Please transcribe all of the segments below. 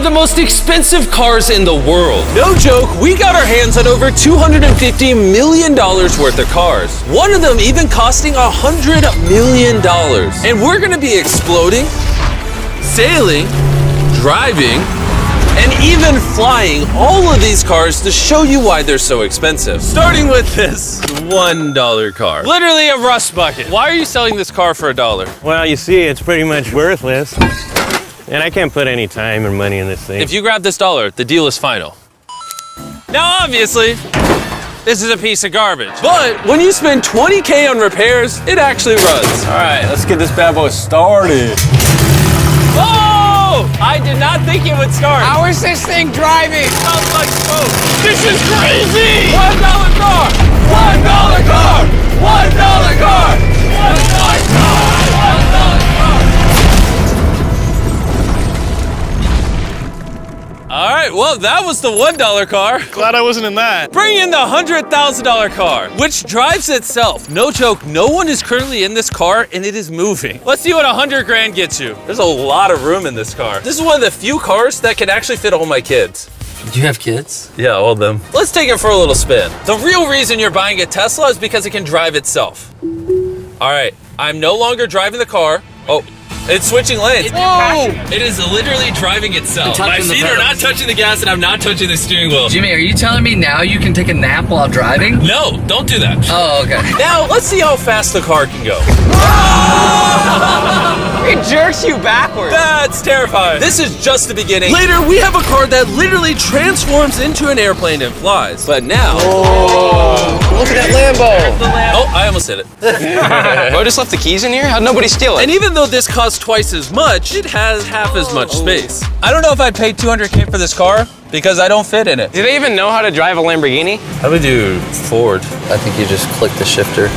are the most expensive cars in the world. No joke, we got our hands on over $250 million worth of cars. One of them even costing $100 million. And we're gonna be exploding, sailing, driving, and even flying all of these cars to show you why they're so expensive. Starting with this $1 car. Literally a rust bucket. Why are you selling this car for $1? Well, you see, it's pretty much worthless. And I can't put any time or money in this thing. If you grab this $1, the deal is final. Now, obviously, this is a piece of garbage. But when you spend $20K on repairs, it actually runs. All right, let's get this bad boy started. Oh! I did not think it would start. How is this thing driving? It smells like smoke. This is crazy! $1 car! $1 car! $1 car! $1 car! $1 car! All right, well, that was the $1 car. Glad I wasn't in that. Bring in the $100,000 car, which drives itself. No joke, no one is currently in this car and it is moving. Let's see what 100 grand gets you. There's a lot of room in this car. This is one of the few cars that can actually fit all my kids. Do you have kids? Yeah, all of them. Let's take it for a little spin. The real reason you're buying a Tesla is because it can drive itself. All right, I'm no longer driving the car. Oh. It's switching lanes. Whoa! It is literally driving itself. My feet are not touching the gas and I'm not touching the steering wheel. Jimmy, are you telling me now you can take a nap while driving? No, don't do that. Oh, okay. Now, let's see how fast the car can go. It jerks you backwards. That's terrifying. This is just the beginning. Later, we have a car that literally transforms into an airplane and flies. But now... Look at that Lambo. Oh, I almost hit it. Bro just left the keys in here? How'd nobody steal it? And even though this costs twice as much, it has half as much space. I don't know if I'd pay $200K for this car because I don't fit in it. Do they even know how to drive a Lamborghini? How do we do forward? I think you just click the shifter.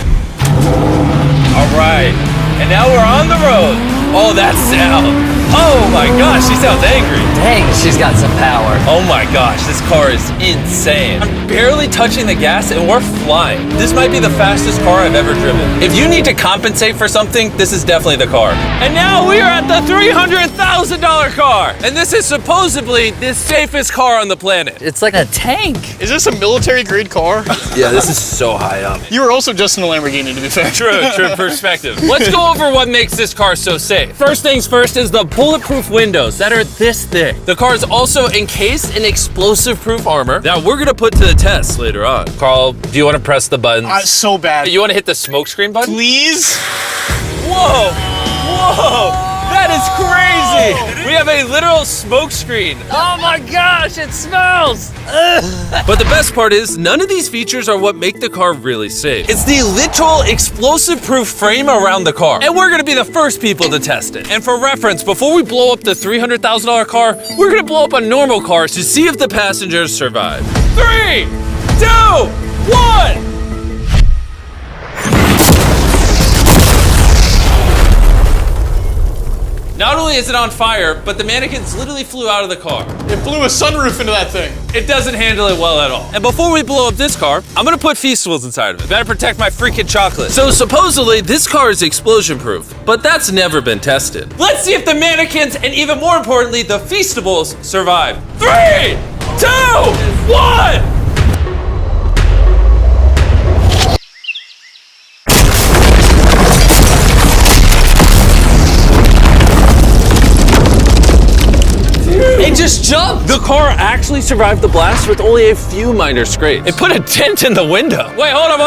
All right, and now we're on the road. Oh, that sound. Oh my gosh, she sounds angry. Dang, she's got some power. Oh my gosh, this car is insane. I'm barely touching the gas and we're flying. This might be the fastest car I've ever driven. If you need to compensate for something, this is definitely the car. And now we are at the $300,000 car. And this is supposedly the safest car on the planet. It's like a tank. Is this a military grade car? Yeah, this is so high up. You were also just in a Lamborghini, to be fair. True perspective. Let's go over what makes this car so safe. First things first is the bulletproof windows that are this thick. The car is also encased in explosive-proof armor that we're gonna put to the test later on. Carl, do you want to press the buttons? So bad. You want to hit the smoke screen button? Please? Whoa! Whoa! That is crazy! We have a literal smoke screen. Oh my gosh, it smells! But the best part is, none of these features are what make the car really safe. It's the literal explosive-proof frame around the car. And we're gonna be the first people to test it. And for reference, before we blow up the $300,000 car, we're gonna blow up a normal car to see if the passengers survive. 3, 2, 1! Not only is it on fire, but the mannequins literally flew out of the car. It blew a sunroof into that thing. It doesn't handle it well at all. And before we blow up this car, I'm gonna put Feastables inside of it. Better protect my freaking chocolate. So supposedly, this car is explosion proof, but that's never been tested. Let's see if the mannequins, and even more importantly, the Feastables survive. 3, 2, 1! It just jumped! The car actually survived the blast with only a few minor scrapes. It put a dent in the window. Wait, hold on.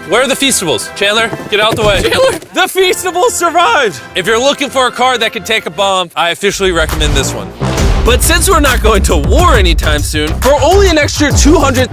Where are the Feastables? Chandler, get out the way. Chandler! The Feastables survived! If you're looking for a car that can take a bomb, I officially recommend this one. But since we're not going to war anytime soon, for only an extra $200,000,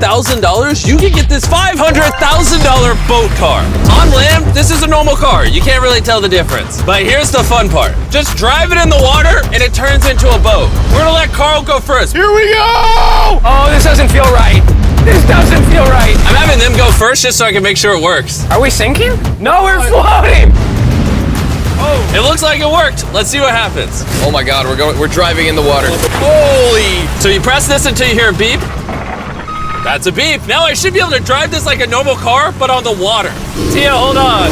you can get this $500,000 boat car. On land, this is a normal car. You can't really tell the difference. But here's the fun part. Just drive it in the water and it turns into a boat. We're gonna let Carl go first. Here we go! Oh, this doesn't feel right. This doesn't feel right. I'm having them go first just so I can make sure it works. Are we sinking? No, we're floating. It looks like it worked. Let's see what happens. Oh my God, we're driving in the water. Holy! So you press this until you hear a beep. That's a beep. Now I should be able to drive this like a normal car, but on the water. Tia, hold on.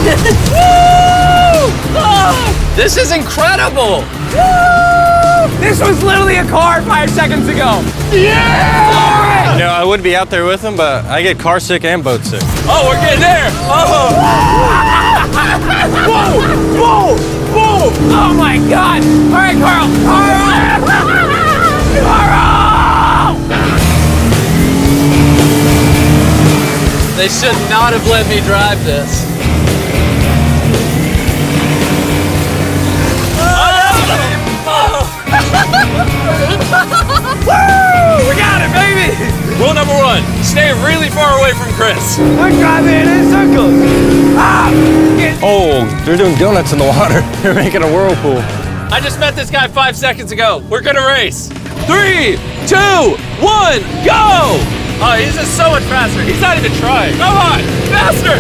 Woo! Oh, this is incredible. Woo! This was literally a car 5 seconds ago. Yeah! You know, I would be out there with them, but I get car sick and boat sick. Oh, we're getting there. Oh. Whoa! Whoa! Whoa! Oh my God! All right, Carl! Carl! Carl! They should not have let me drive this. Woo! We got it, baby! Rule number 1, stay really far away from Chris. We're driving in circles. Ah! Oh, they're doing donuts in the water. They're making a whirlpool. I just met this guy 5 seconds ago. We're gonna race. 3, 2, 1, go! Oh, he's just so much faster. He's not even trying. Come on, faster!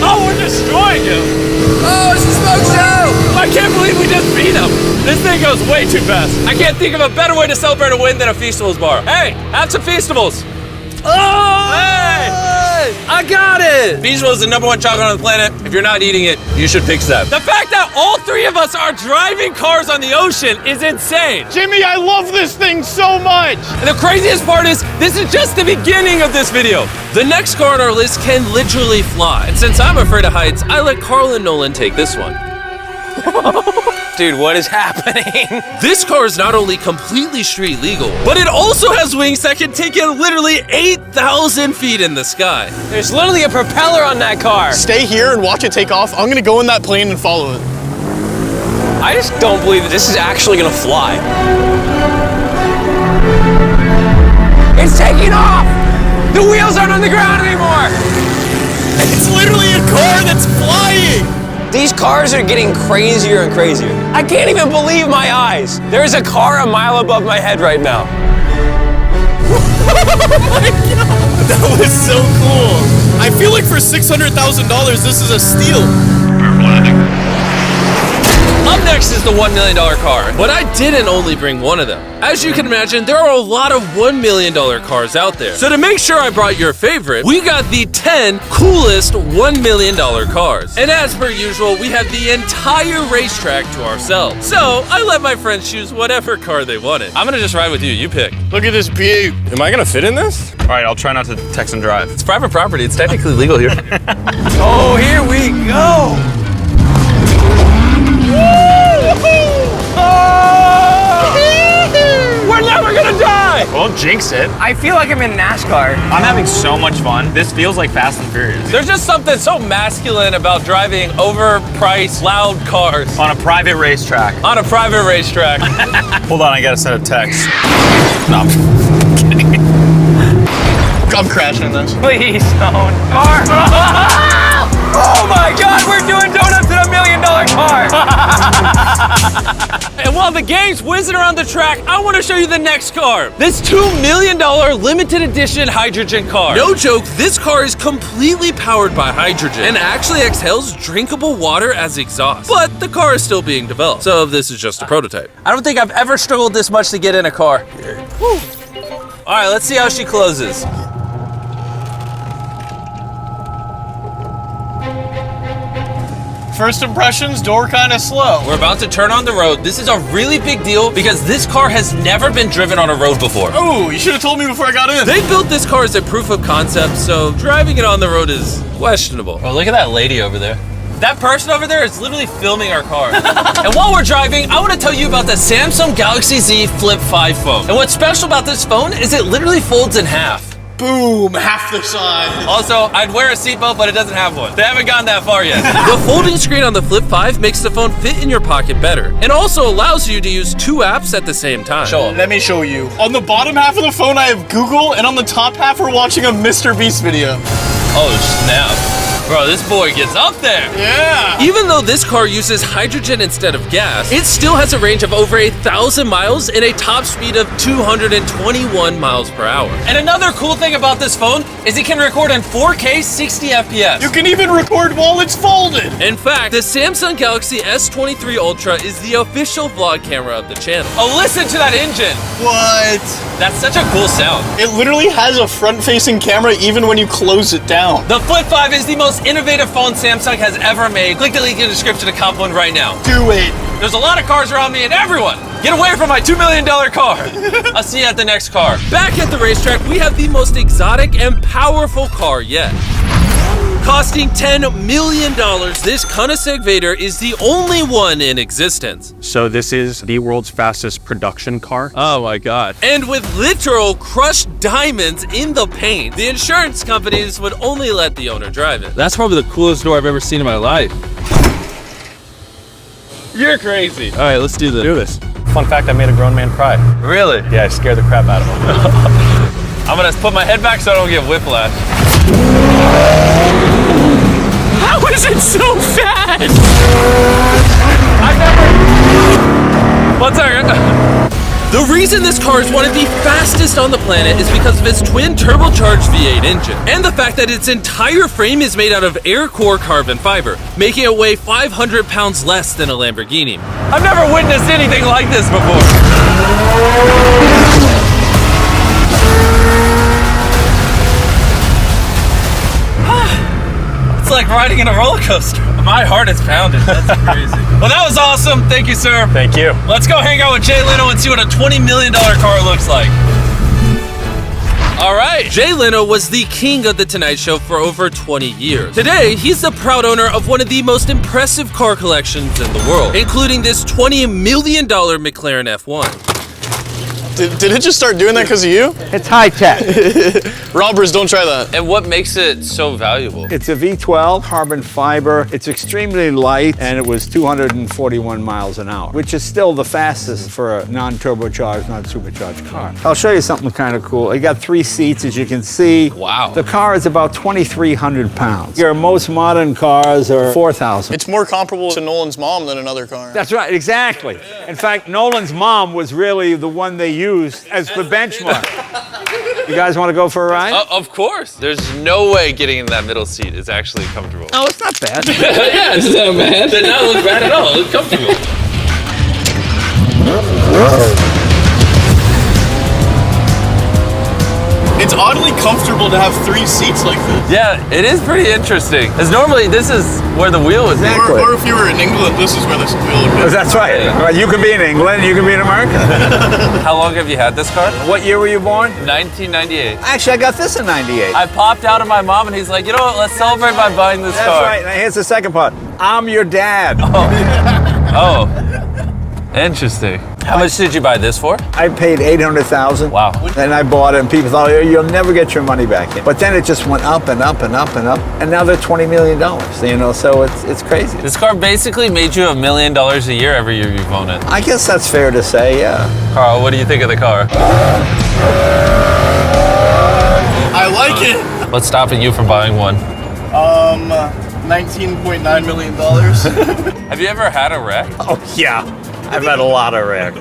Oh, we're destroying him. Oh, it's a smoke show! I can't believe we just beat him. This thing goes way too fast. I can't think of a better way to celebrate a win than a Feastables bar. Hey, have some Feastables. Oh! Hey! I got it! Feastables is the #1 chocolate on the planet. If you're not eating it, you should pick them. The fact that all 3 of us are driving cars on the ocean is insane. Jimmy, I love this thing so much. And the craziest part is, this is just the beginning of this video. The next car on our list can literally fly. And since I'm afraid of heights, I let Carl and Nolan take this one. Dude, what is happening? This car is not only completely street legal, but it also has wings that can take it literally 8,000 feet in the sky. There's literally a propeller on that car. Stay here and watch it take off. I'm gonna go in that plane and follow it. I just don't believe that this is actually gonna fly. It's taking off! The wheels aren't on the ground anymore! It's literally a car that's flying. These cars are getting crazier and crazier. I can't even believe my eyes. There's a car a mile above my head right now. That was so cool. I feel like for $600,000, this is a steal. Up next is the $1 million car, but I didn't only bring one of them. As you can imagine, there are a lot of $1 million cars out there. So to make sure I brought your favorite, we got the 10 coolest $1 million cars. And as per usual, we have the entire racetrack to ourselves. So I let my friends choose whatever car they wanted. I'm gonna just ride with you, you pick. Look at this beaut. Am I gonna fit in this? All right, I'll try not to text and drive. It's private property, it's technically legal here. Oh, here we go! We're never gonna die! Won't jinx it. I feel like I'm in NASCAR. I'm having so much fun. This feels like Fast and Furious. There's just something so masculine about driving overpriced, loud cars On a private racetrack. on a private racetrack. Hold on, I gotta send a text. No, I'm crashing in this. Please don't. Car! Oh my God, we're doing donuts in $1 million car! And while the game's whizzing around the track, I want to show you the next car. This $2 million limited edition hydrogen car. No joke, this car is completely powered by hydrogen and actually exhales drinkable water as exhaust. But the car is still being developed, so this is just a prototype. I don't think I've ever struggled this much to get in a car. Whew. All right, let's see how she closes. First impressions, door kind of slow. We're about to turn on the road. This is a really big deal because this car has never been driven on a road before. Oh, you should have told me before I got in. They built this car as a proof of concept, so driving it on the road is questionable. Oh, look at that lady over there. That person over there is literally filming our car. And while we're driving, I want to tell you about the Samsung Galaxy Z Flip 5 phone. And what's special about this phone is it literally folds in half. Boom, half the size. Also, I'd wear a seatbelt, but it doesn't have one. They haven't gone that far yet. The folding screen on the Flip 5 makes the phone fit in your pocket better, and also allows you to use 2 apps at the same time. Show them. Let me show you. On the bottom half of the phone, I have Google, and on the top half, we're watching a Mr. Beast video. Oh, snap. Bro, this boy gets up there. Yeah. Even though this car uses hydrogen instead of gas, it still has a range of over 1,000 miles and a top speed of 221 miles per hour. And another cool thing about this phone is it can record in 4K 60 FPS. You can even record while it's folded. In fact, the Samsung Galaxy S23 Ultra is the official vlog camera of the channel. Oh, listen to that engine. What? That's such a cool sound. It literally has a front-facing camera even when you close it down. The Flip 5 is the most innovative phone Samsung has ever made. Click the link in the description to cop one right now. Do it. There's a lot of cars around me and everyone, get away from my $2 million car. I'll see you at the next car. Back at the racetrack, we have the most exotic and powerful car yet. Costing $10 million, this Koenigsegg Vader is the only one in existence. So this is the world's fastest production car. Oh my God. And with literal crushed diamonds in the paint, the insurance companies would only let the owner drive it. That's probably the coolest door I've ever seen in my life. You're crazy. All right, let's do this. Do this. Fun fact, I made a grown man cry. Really? Yeah, I scared the crap out of him. I'm gonna put my head back so I don't get whiplash. How is it so fast? One second. The reason this car is one of the fastest on the planet is because of its twin turbocharged V8 engine, and the fact that its entire frame is made out of air core carbon fiber, making it weigh 500 pounds less than a Lamborghini. I've never witnessed anything like this before. It's like riding in a roller coaster. My heart is pounding. That's crazy. Well, that was awesome. Thank you, sir. Thank you. Let's go hang out with Jay Leno and see what a $20 million car looks like. All right. Jay Leno was the king of The Tonight Show for over 20 years. Today, he's the proud owner of one of the most impressive car collections in the world, including this $20 million McLaren F1. Did it just start doing that because of you? It's high tech. Robbers, don't try that. And what makes it so valuable? It's a V12 carbon fiber. It's extremely light, and it was 241 miles an hour, which is still the fastest for a non-turbocharged, non-supercharged car. I'll show you something kind of cool. You got 3 seats, as you can see. Wow. The car is about 2,300 pounds. Your most modern cars are 4,000. It's more comparable to Nolan's mom than another car. That's right, exactly. In fact, Nolan's mom was really the one they used as the benchmark. You guys want to go for a ride? Of course. There's no way getting in that middle seat is actually comfortable. Oh, it's not bad. Yeah, it's not bad. It does not look bad at all. It looks comfortable. It's oddly comfortable to have 3 seats like this. Yeah, it is pretty interesting. Because normally this is where the wheel would be. Exactly. Or if you were in England, this is where this wheel would be. That's right. You can be in England, you can be in America. How long have you had this car? What year were you born? 1998. Actually, I got this in 98. I popped out of my mom and he's like, you know what, let's celebrate by buying this That's car. right. Now here's the second part. I'm your dad. Oh, interesting. How much did you buy this for? I paid $800,000. Wow. And I bought it, and people thought, oh, you'll never get your money back in. But then it just went up and up and up and up, and now they're $20 million. You know, so it's crazy. This car basically made you $1 million a year every year you've owned it. I guess that's fair to say, yeah. Carl, what do you think of the car? I like it. What's stopping you from buying one? $19.9 million. Have you ever had a wreck? Oh, yeah. I've had a lot of wrecks.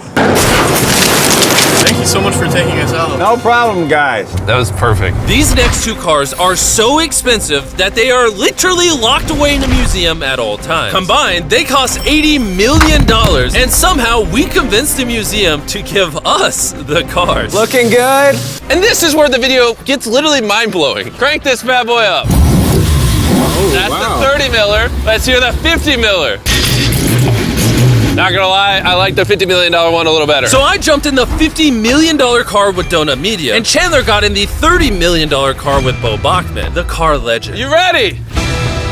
Thank you so much for taking us out. No problem, guys. That was perfect. These next 2 cars are so expensive that they are literally locked away in a museum at all times. Combined, they cost $80 million, and somehow we convinced the museum to give us the cars. Looking good. And this is where the video gets literally mind-blowing. Crank this bad boy up. That's the 30 miller. Let's hear the 50 miller. Not gonna lie, I like the $50 million one a little better. So I jumped in the $50 million car with Donut Media, and Chandler got in the $30 million car with Bo Bachman, the car legend. You ready?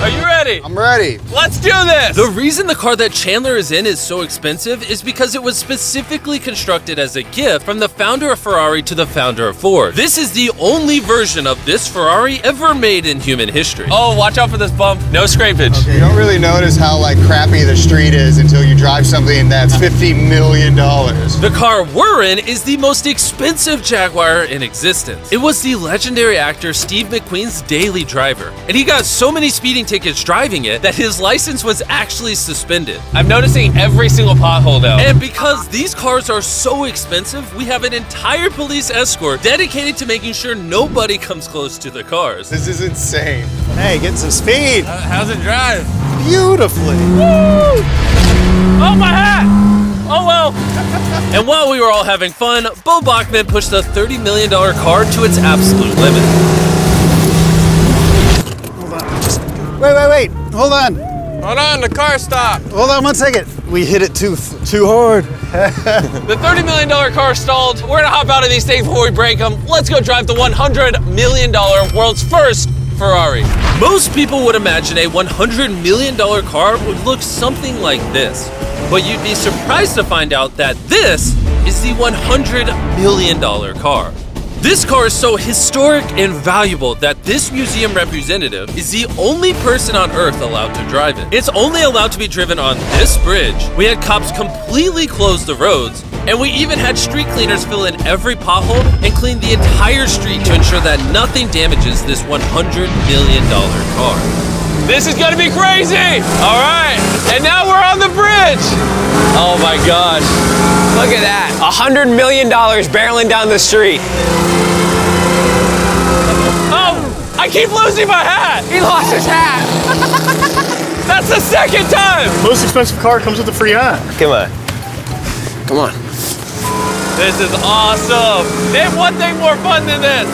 Are you ready? I'm ready. Let's do this! The reason the car that Chandler is in is so expensive is because it was specifically constructed as a gift from the founder of Ferrari to the founder of Ford. This is the only version of this Ferrari ever made in human history. Oh, watch out for this bump. No scrapage. You don't really notice how crappy the street is until you drive something that's $50 million. The car we're in is the most expensive Jaguar in existence. It was the legendary actor Steve McQueen's daily driver, and he got so many speeding tickets driving it that his license was actually suspended. I'm noticing every single pothole now. And because these cars are so expensive, we have an entire police escort dedicated to making sure nobody comes close to the cars. This is insane. Hey, get some speed. How's it drive? Beautifully. Woo! Oh, my hat! Oh well. And while we were all having fun, Bo Bachman pushed the $30 million car to its absolute limit. Wait. Hold on. Hold on, the car stopped. Hold on 1 second. we hit it too hard. The $30 million car stalled. We're gonna hop out of these things before we break them. Let's go drive the $100 million world's first Ferrari. Most people would imagine a $100 million car would look something like this. But you'd be surprised to find out that this is the $100 million car. This car is so historic and valuable that this museum representative is the only person on Earth allowed to drive it. It's only allowed to be driven on this bridge. We had cops completely close the roads, and we even had street cleaners fill in every pothole and clean the entire street to ensure that nothing damages this $100 million car. This is gonna be crazy! All right, and now we're on the bridge. Oh my gosh. Look at that. $100 million barreling down the street. Oh, I keep losing my hat. He lost his hat. That's the second time. Most expensive car comes with a free hat. Come on. Come on. This is awesome. Name one thing more fun than this.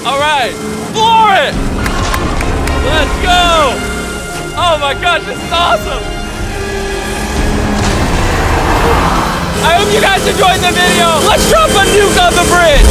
All right, floor it. Let's go. Oh my gosh, this is awesome. I hope you guys enjoyed the video. Let's drop a nuke on the bridge.